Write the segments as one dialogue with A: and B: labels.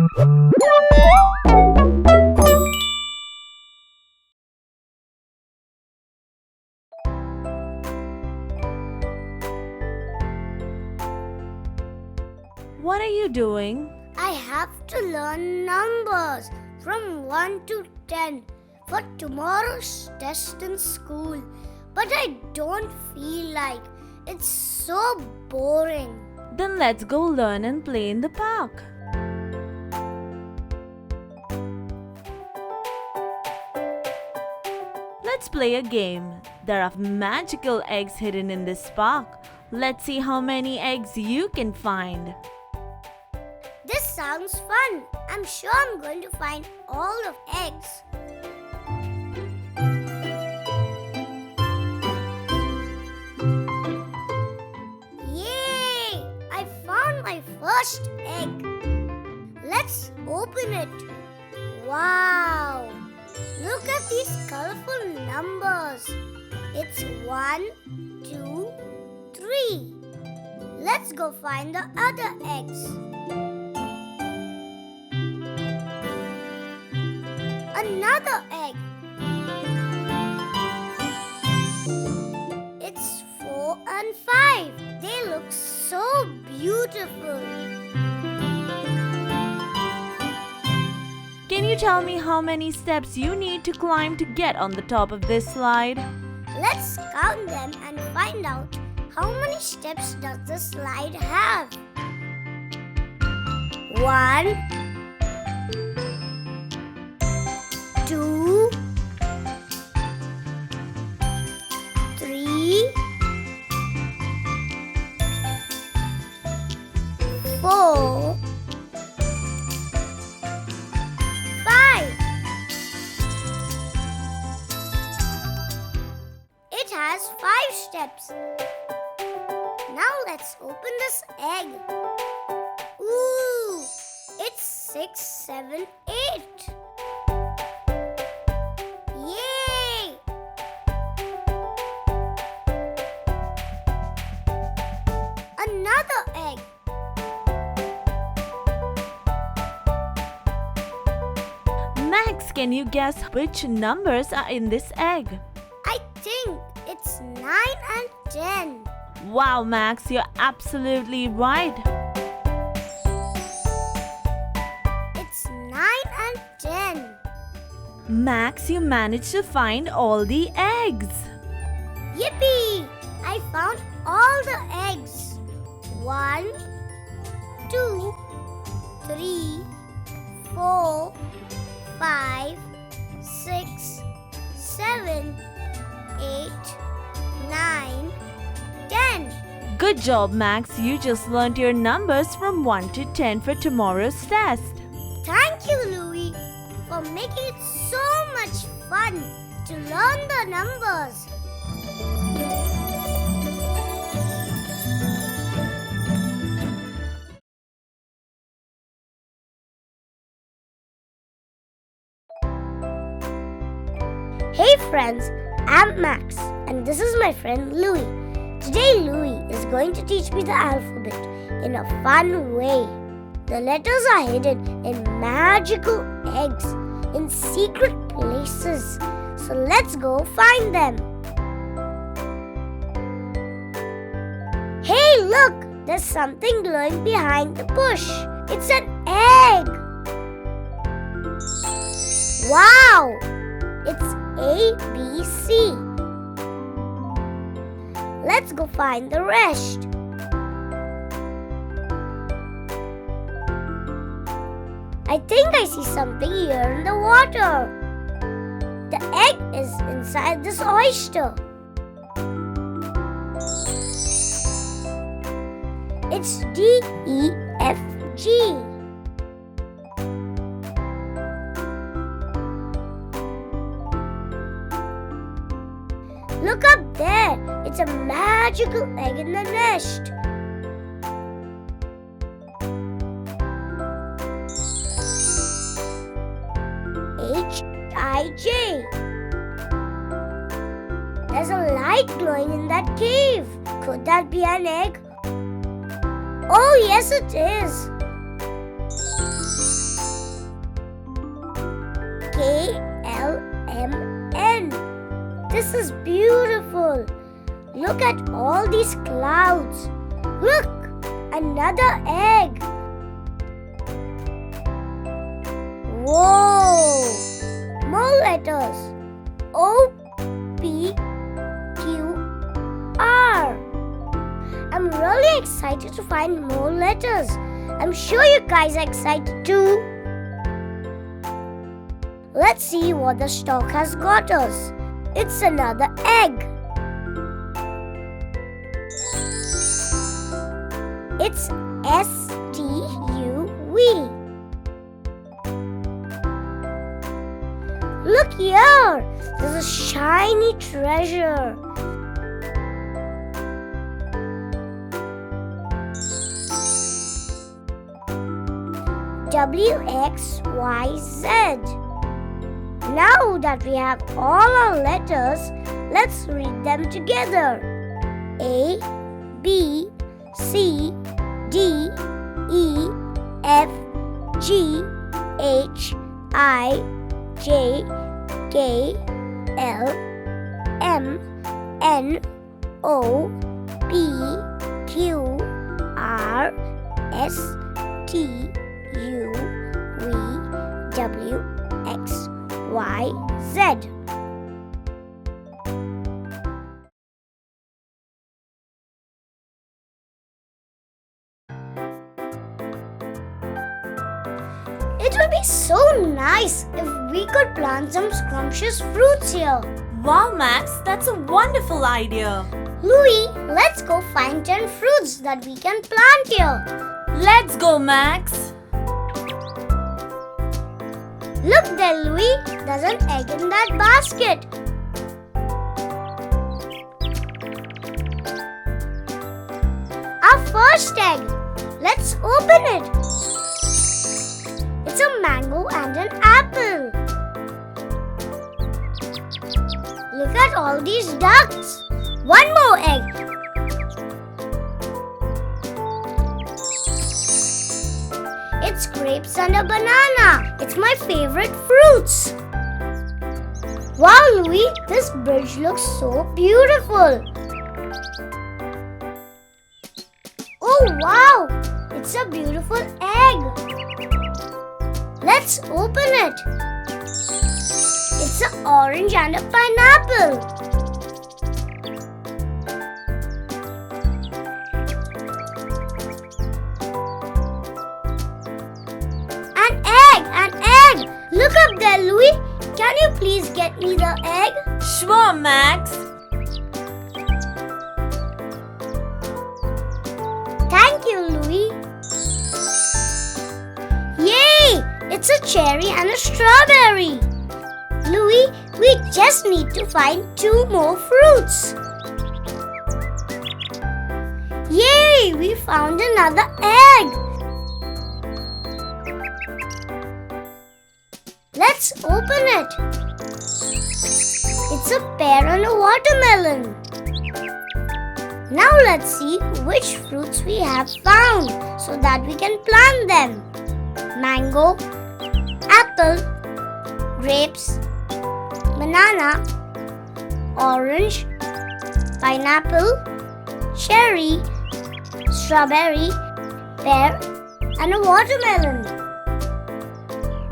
A: What are you doing?
B: I have to learn numbers from 1 to 10 for tomorrow's test in school. But I don't feel like it's so boring.
A: Then let's go learn and play in the park. Let's play a game. There are magical eggs hidden in this park. Let's see how many eggs you can find.
B: This sounds fun. I'm sure I'm going to find all of eggs. Yay! I found my first egg. Let's open it. Wow! Look at these colorful numbers. It's 1, 2, 3. Let's go find the other eggs. Another egg. It's 4 and 5. They look so beautiful.
A: Can you tell me how many steps you need to climb to get on the top of this slide?
B: Let's count them and find out how many steps does the slide have. 1, 2, 3, 4, 5. It has 5 steps. Now let's open this egg. Ooh, it's 6, 7, 8. Yay! Another egg.
A: Max, can you guess which numbers are in this egg?
B: I think it's 9 and 10.
A: Wow, Max, you're absolutely right.
B: It's 9 and 10.
A: Max, you managed to find all the eggs.
B: Yippee! I found all the eggs. 1, 2, 3, 4, 5, 6, 7, 8, 9, 10.
A: Good job, Max. You just learned your numbers from 1 to 10 for tomorrow's test.
B: Thank you, Louie, for making it so much fun to learn the numbers. Hey friends, I'm Max and this is my friend Louie. Today Louie is going to teach me the alphabet in a fun way. The letters are hidden in magical eggs in secret places. So let's go find them. Hey look, there's something glowing behind the bush. It's an egg. Wow! It's A, B, C. Let's go find the rest. I think I see something here in the water. The egg is inside this oyster. It's D, E, F, G. Look up there. It's a magical egg in the nest. H, I, J. There's a light glowing in that cave. Could that be an egg? Oh, yes, it is. KLMN. This is beautiful. Look at all these clouds. Look, another egg. Whoa! More letters. OPQR. I'm really excited to find more letters. I'm sure you guys are excited too. Let's see what the stock has got us. It's another egg. It's STUV. Look here. There's a shiny treasure. WXYZ. Now that we have all our letters, let's read them together. A, B, C, D, E, F, G, H, I, J, K, L, M, N, O, P, Q, R, S, T, U, V, W, X, Y, Z. It would be so nice if we could plant some scrumptious fruits here.
A: Wow, Max, that's a wonderful idea.
B: Louie, let's go find 10 fruits that we can plant here.
A: Let's go, Max.
B: Look there, Louie. There's an egg in that basket. Our first egg. Let's open it. It's a mango and an apple. Look at all these ducks. One more egg. It's grapes and a banana. It's my favorite fruits. Wow, Louie, this bridge looks so beautiful. Oh, wow, it's a beautiful egg. Let's open it. It's an orange and a pineapple. An egg! Look up there, Louie. Can you please get me the egg?
A: Sure, Max.
B: Thank you, Louie. Yay! It's a cherry and a strawberry. Louie, we just need to find 2 more fruits. Yay! We found another egg. Let's open it. It's a pear and a watermelon. Now let's see which fruits we have found so that we can plant them. Mango, apple, grapes, banana, orange, pineapple, cherry, strawberry, pear, and a watermelon.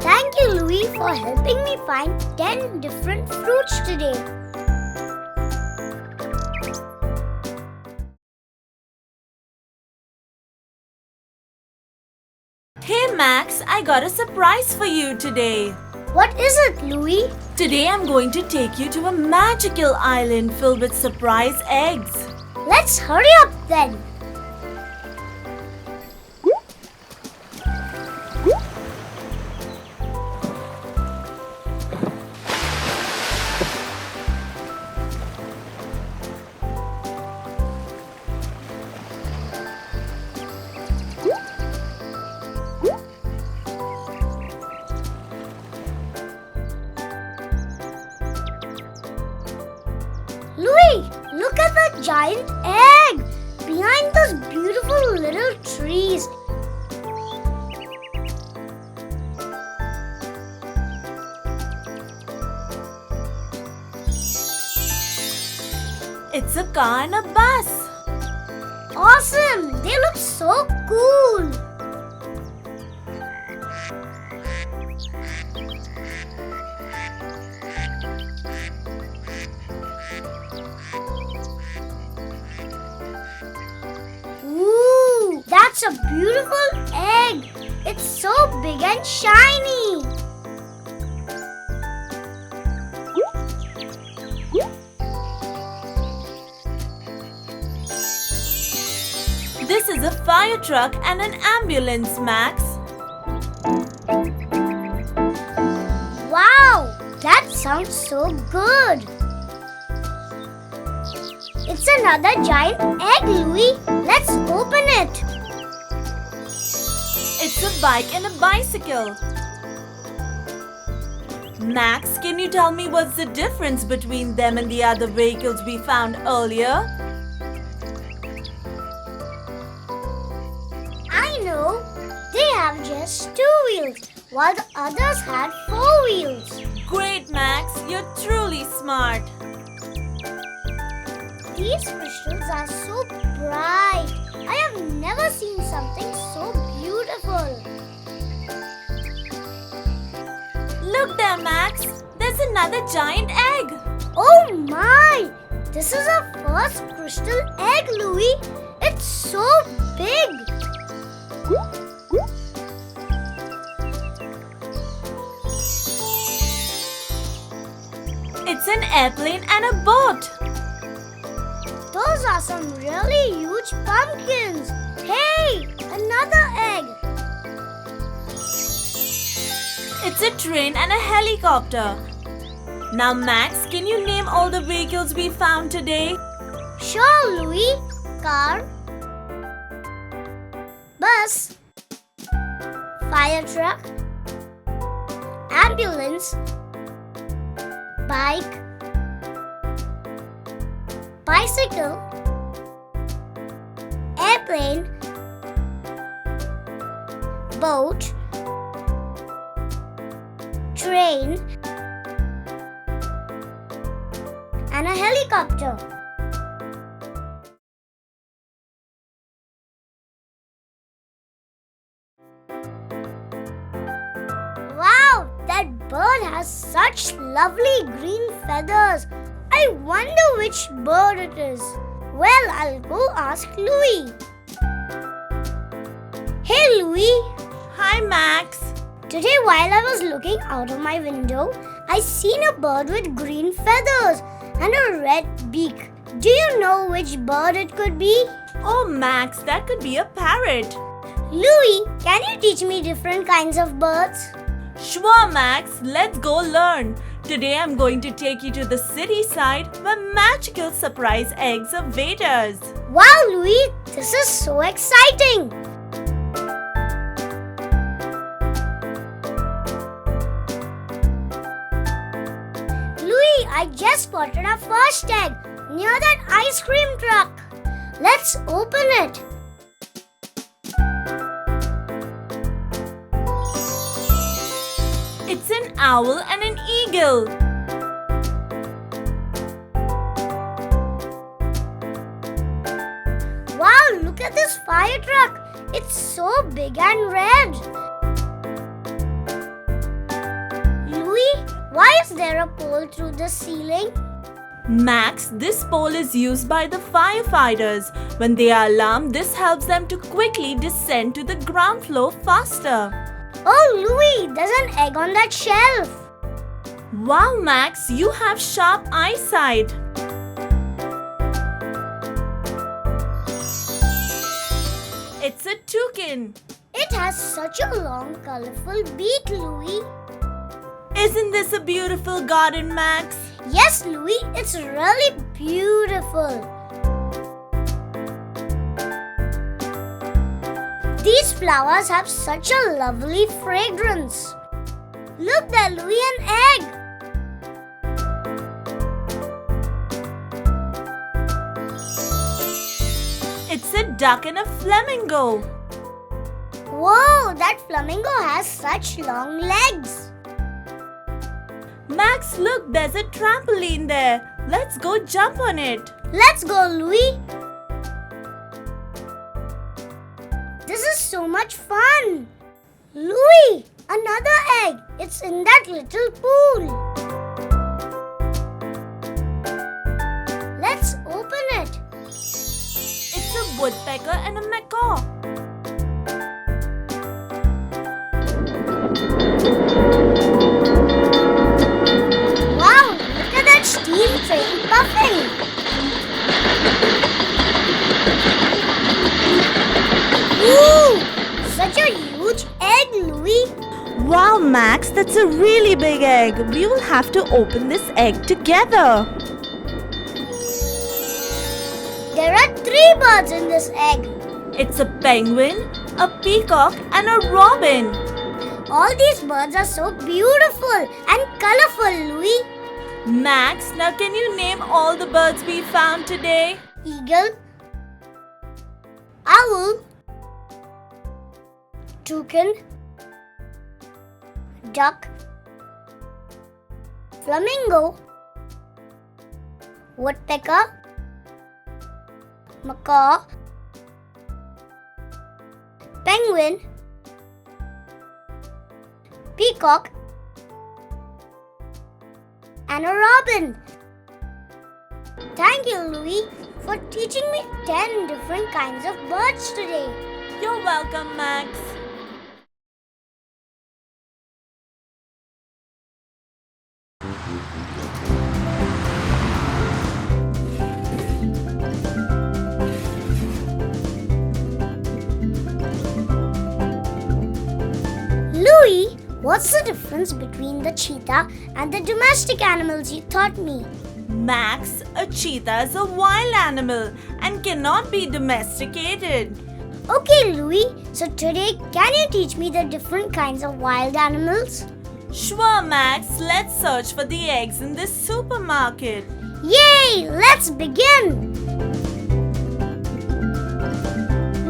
B: Thank you, Louie, for helping me find 10 different fruits today.
A: Hey, Max, I got a surprise for you today.
B: What is it, Louie?
A: Today I'm going to take you to a magical island filled with surprise eggs.
B: Let's hurry up then. Louie, look at the giant egg behind those beautiful little trees.
A: It's a car and a bus.
B: Awesome! They look so cool. Ooh, that's a beautiful egg. It's so big and shiny.
A: This is a fire truck and an ambulance, Max.
B: Wow, that sounds so good. It's another giant egg, Louie. Let's open it.
A: It's a bike and a bicycle. Max, can you tell me what's the difference between them and the other vehicles we found earlier?
B: I know. They have just 2 wheels, while the others had 4 wheels.
A: Great, Max. You're truly smart.
B: These crystals are so bright. I have never seen something so beautiful.
A: Look there, Max. There's another giant egg.
B: Oh my! This is our first crystal egg, Louie. It's so big.
A: It's an airplane and a boat.
B: Those are some really huge pumpkins. Hey, another egg.
A: It's a train and a helicopter. Now, Max, can you name all the vehicles we found today?
B: Sure, Louie. Car, bus, fire truck, ambulance, bike, bicycle, airplane, boat, train, and a helicopter. Wow, that bird has such lovely green feathers. I wonder which bird it is. Well, I'll go ask Louie. Hey, Louie.
A: Hi, Max.
B: Today, while I was looking out of my window, I seen a bird with green feathers and a red beak. Do you know which bird it could be?
A: Oh, Max, that could be a parrot.
B: Louie, can you teach me different kinds of birds?
A: Sure, Max. Let's go learn. Today I'm going to take you to the city side where magical surprise eggs await us.
B: Wow, Louie, this is so exciting! Louie, I just spotted our first egg near that ice cream truck. Let's open it.
A: It's an owl and an eagle.
B: Wow, look at this fire truck. It's so big and red. Louie, why is there a pole through the ceiling?
A: Max, this pole is used by the firefighters. When they are alarmed, this helps them to quickly descend to the ground floor faster.
B: Oh, Louie, there's an egg on that shelf.
A: Wow, Max, you have sharp eyesight. It's a toucan.
B: It has such a long, colorful beak, Louie.
A: Isn't this a beautiful garden, Max?
B: Yes, Louie, it's really beautiful. These flowers have such a lovely fragrance. Look there, Louie, an egg.
A: It's a duck and a flamingo.
B: Whoa, that flamingo has such long legs.
A: Max, look, there's a trampoline there. Let's go jump on it.
B: Let's go, Louie. This is so much fun. Louie, another egg. It's in that little pool. Let's open it.
A: It's a woodpecker and a macaw.
B: Wow, look at that steam train puffing. Ooh, such a huge egg, Louie.
A: Wow, Max, that's a really big egg. We will have to open this egg together.
B: There are 3 birds in this egg.
A: It's a penguin, a peacock, and a robin.
B: All these birds are so beautiful and colorful, Louie.
A: Max, now can you name all the birds we found today?
B: Eagle, owl, toucan, duck, flamingo, woodpecker, macaw, penguin, peacock, and a robin. Thank you, Louie, for teaching me 10 different kinds of birds today.
A: You're welcome, Max.
B: Louie, what's the difference between the cheetah and the domestic animals you taught me?
A: Max, a cheetah is a wild animal and cannot be domesticated.
B: Okay, Louie, so today can you teach me the different kinds of wild animals?
A: Sure, Max, let's search for the eggs in this supermarket.
B: Yay, let's begin!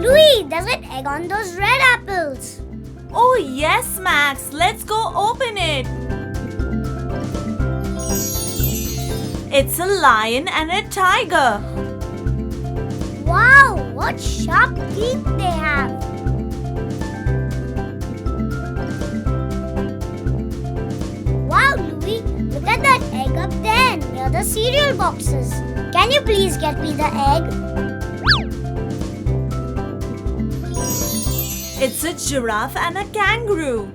B: Louie, there's an egg on those red apples.
A: Oh yes, Max, let's go open it. It's a lion and a tiger.
B: Wow, what sharp teeth they have. Wow, Louie, look at that egg up there near the cereal boxes. Can you please get me the egg?
A: It's a giraffe and a kangaroo.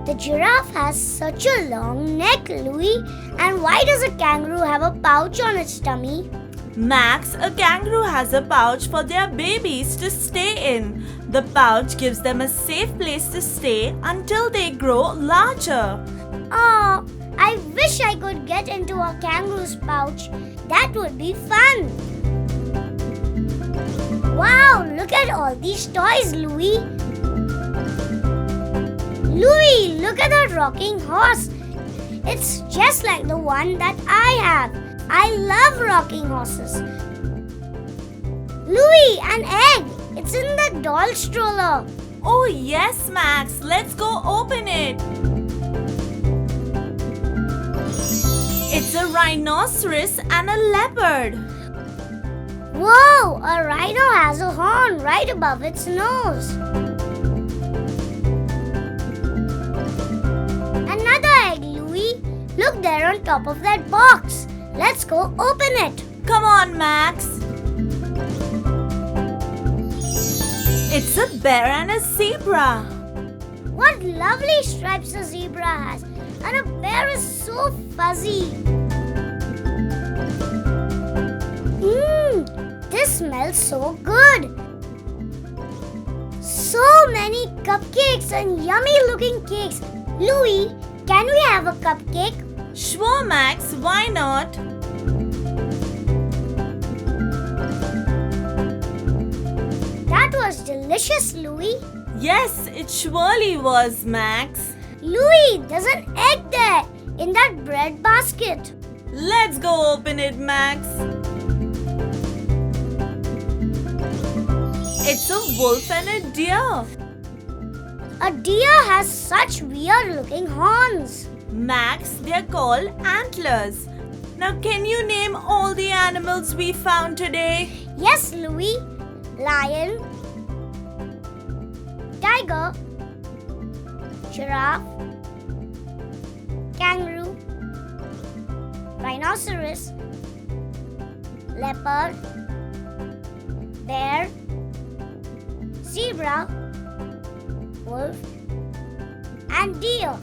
B: The giraffe has such a long neck, Louie. And why does a kangaroo have a pouch on its tummy?
A: Max, a kangaroo has a pouch for their babies to stay in. The pouch gives them a safe place to stay until they grow larger.
B: Oh, I wish I could get into a kangaroo's pouch. That would be fun. Wow, look at all these toys, Louie. Louie, look at that rocking horse. It's just like the one that I have. I love rocking horses. Louie, an egg. It's in the doll stroller.
A: Oh yes, Max, let's go open it. It's a rhinoceros and a leopard.
B: Whoa, a rhino has a horn right above its nose. Another egg, Louie. Look there on top of that box. Let's go open it.
A: Come on, Max. It's a bear and a zebra.
B: What lovely stripes a zebra has. And a bear is so fuzzy. This smells so good. So many cupcakes and yummy looking cakes. Louie, can we have a cupcake?
A: Sure, Max, why not?
B: That was delicious, Louie.
A: Yes, it surely was, Max.
B: Louie, there's an egg there in that bread basket.
A: Let's go open it, Max. It's a wolf and a deer.
B: A deer has such weird looking horns.
A: Max, they're called antlers. Now, can you name all the animals we found today?
B: Yes, Louie. Lion, tiger, giraffe, kangaroo, rhinoceros, leopard, bear, zebra, wolf, and deer.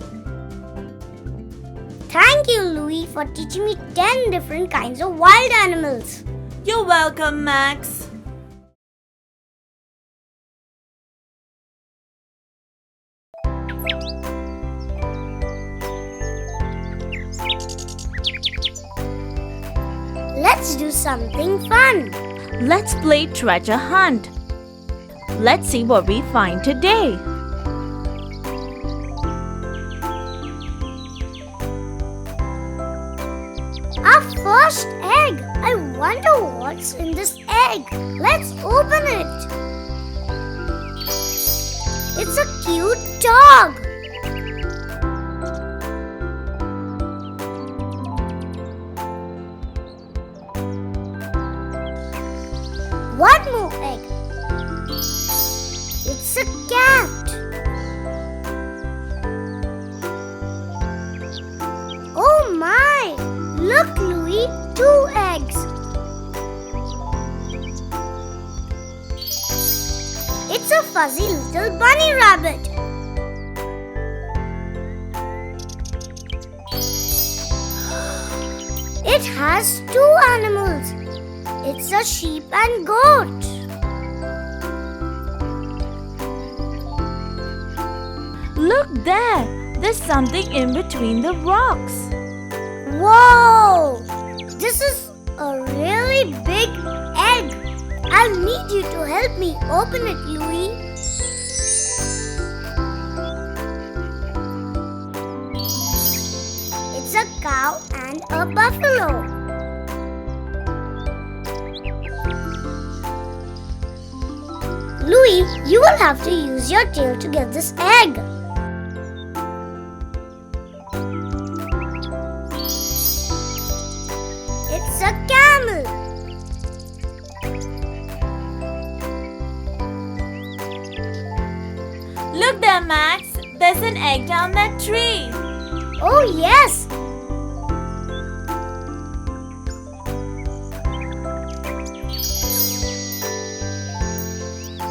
B: Thank you, Louie, for teaching me 10 different kinds of wild animals.
A: You're welcome, Max.
B: Let's do something fun.
A: Let's play treasure hunt. Let's see what we find today.
B: Our first egg. I wonder what's in this egg. Let's open it. It's a cute dog. One more egg. It's a cat. Oh my! Look, Louie, 2 eggs. It's a fuzzy little bunny rabbit. It has 2 animals. It's a sheep and goat.
A: Look there. There's something in between the rocks.
B: Whoa! This is a really big egg. I'll need you to help me open it, Louie. It's a cow and a buffalo. Louie, you will have to use your tail to get this egg. It's a camel.
A: Look there, Max. There's an egg down that tree.
B: Oh, yes.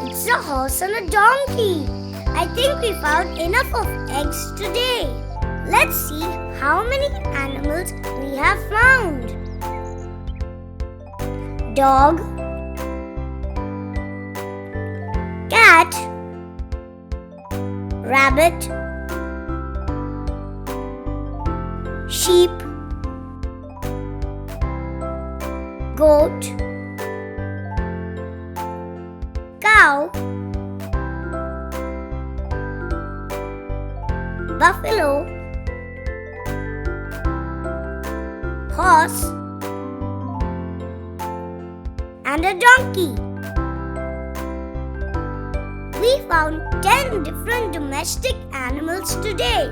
B: It's a horse and a donkey. I think we found enough of eggs today. Let's see how many animals we have found. Dog, cat, rabbit, sheep, goat, cow, buffalo, horse, and a donkey. We found 10 different domestic animals today.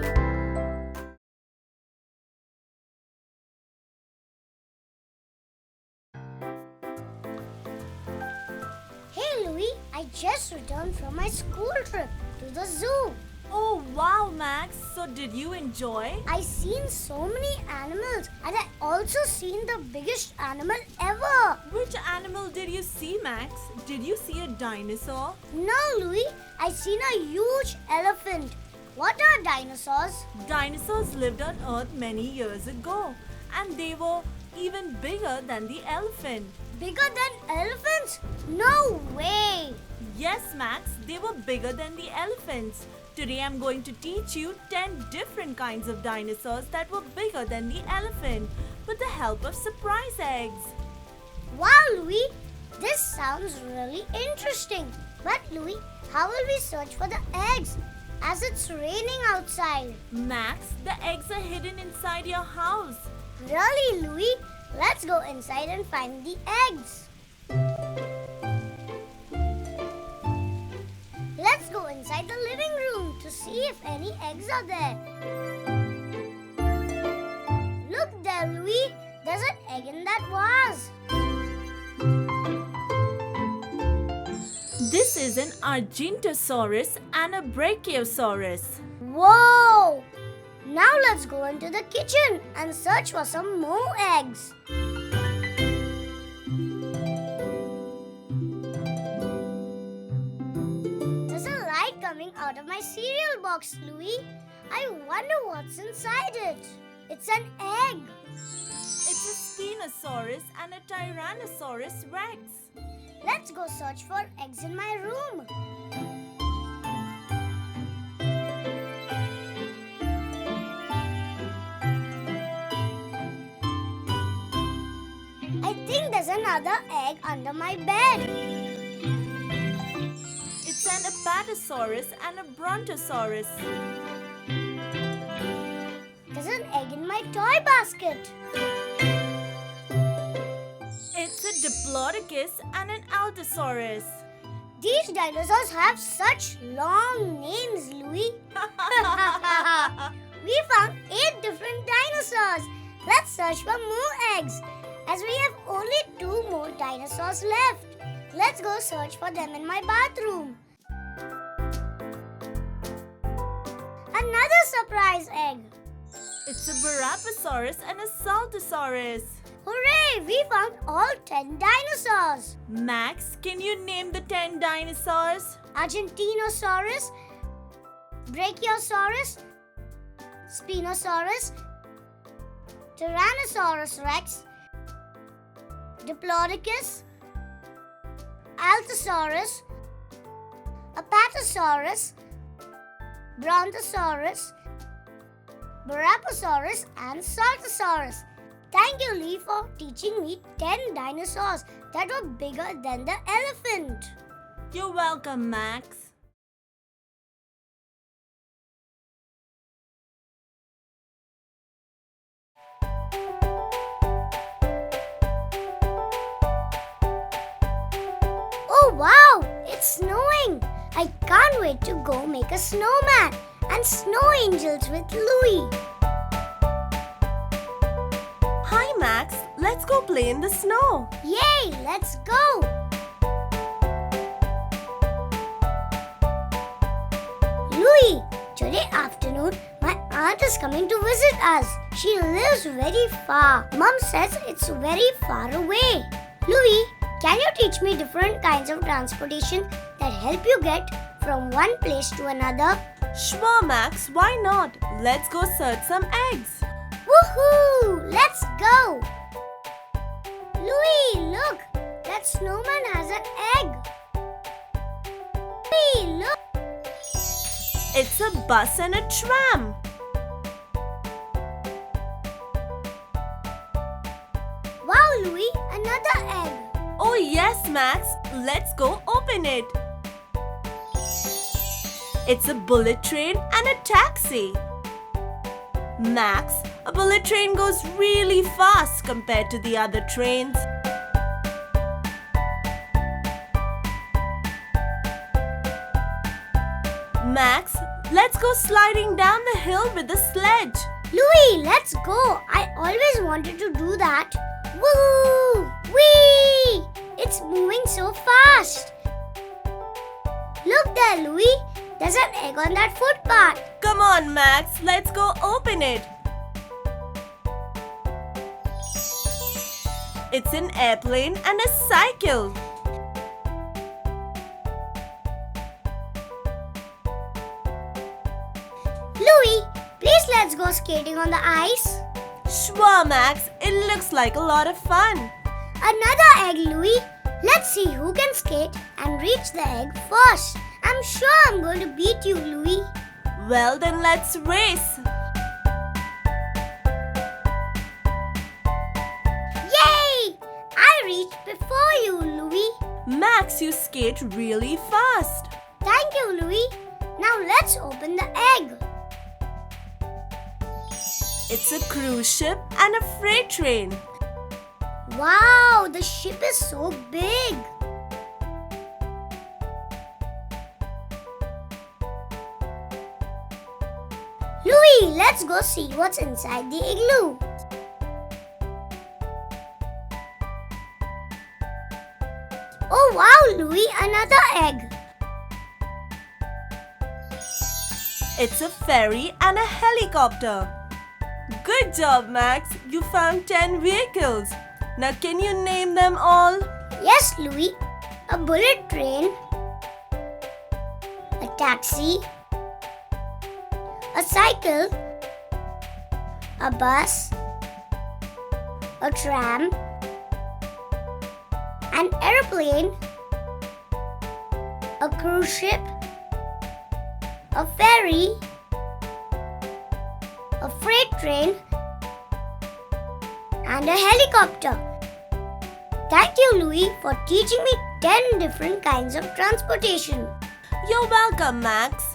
B: Hey Louie, I just returned from my school trip to the zoo.
A: Oh, wow, Max. So did you enjoy?
B: I seen so many animals and I also seen the biggest animal ever.
A: Which animal did you see, Max? Did you see a dinosaur?
B: No, Louie, I seen a huge elephant. What are dinosaurs?
A: Dinosaurs lived on Earth many years ago, and they were even bigger than the elephant.
B: Bigger than elephants? No way!
A: Yes, Max, they were bigger than the elephants. Today I'm going to teach you 10 different kinds of dinosaurs that were bigger than the elephant with the help of surprise eggs.
B: Wow, Louie, this sounds really interesting. But Louie, how will we search for the eggs as it's raining outside?
A: Max, the eggs are hidden inside your house.
B: Really, Louie? Let's go inside and find the eggs. Let's go inside the living room to see if any eggs are there. Look there, Louie. There's egg in that vase?
A: This is an Argentosaurus and a Brachiosaurus.
B: Whoa! Now let's go into the kitchen and search for some more eggs. There's a light coming out of my cereal box, Louie. I wonder what's inside it. It's an egg.
A: It's a Spinosaurus and a Tyrannosaurus Rex.
B: Let's go search for eggs in my room. I think there's another egg under my bed.
A: It's an Apatosaurus and a Brontosaurus.
B: There's an egg in my toy basket.
A: It's a Diplodocus and an Allosaurus.
B: These dinosaurs have such long names, Louie. We found 8 different dinosaurs. Let's search for more eggs, as we have only 2 more dinosaurs left. Let's go search for them in my bathroom. Another surprise egg.
A: It's a Barapasaurus and a Saltosaurus.
B: Hooray! We found all 10 dinosaurs.
A: Max, can you name the 10 dinosaurs?
B: Argentinosaurus, Brachiosaurus, Spinosaurus, Tyrannosaurus Rex, Diplodocus, Allosaurus, Apatosaurus, Brontosaurus, Barapasaurus and Saltosaurus. Thank you, Lee, for teaching me 10 dinosaurs that were bigger than the elephant.
A: You're welcome, Max.
B: Oh wow, it's snowing. I can't wait to go make a snowman and snow angels with Louie.
A: Hi, Max. Let's go play in the snow.
B: Yay, let's go. Louie, today afternoon, my aunt is coming to visit us. She lives very far. Mom says it's very far away. Louie, can you teach me different kinds of transportation that help you get from one place to another?
A: Sure, Max. Why not? Let's go search some eggs.
B: Woohoo! Let's go! Louie, look! That snowman has an egg. Louie, look!
A: It's a bus and a tram.
B: Wow, Louie, another egg.
A: Oh yes, Max. Let's go open it. It's a bullet train and a taxi. Max, a bullet train goes really fast compared to the other trains. Max, let's go sliding down the hill with the sledge.
B: Louie, let's go. I always wanted to do that. Woo! Whee! It's moving so fast. Look there, Louie. There's an egg on that footpath.
A: Come on, Max, let's go open it. It's an airplane and a cycle.
B: Louie, please let's go skating on the ice.
A: Sure, Max, it looks like a lot of fun.
B: Another egg, Louie. Let's see who can skate and reach the egg first. I'm sure I'm going to beat you, Louie.
A: Well, then let's race.
B: Yay! I reached before you, Louie.
A: Max, you skate really fast.
B: Thank you, Louie. Now let's open the egg.
A: It's a cruise ship and a freight train.
B: Wow, the ship is so big. Louie, let's go see what's inside the igloo. Louie another egg.
A: It's a ferry and a helicopter. Good job, Max. You found 10 vehicles. Now can you name them all?
B: Yes, Louie. A bullet train, a taxi, a cycle, a bus, a tram, an aeroplane, a cruise ship, a ferry, a freight train, and a helicopter. Thank you, Louie, for teaching me 10 different kinds of transportation.
A: You're welcome, Max.